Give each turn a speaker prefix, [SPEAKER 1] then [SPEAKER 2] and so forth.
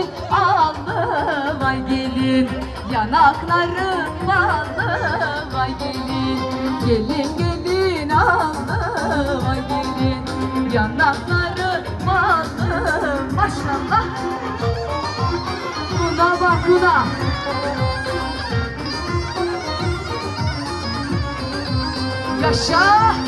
[SPEAKER 1] gelin allı vay gelin, yanakları ballı vay gelin. Gelin gelin allı vay gelin, yanakları ballı. Maşallah. Buna bak buna. Yaşa.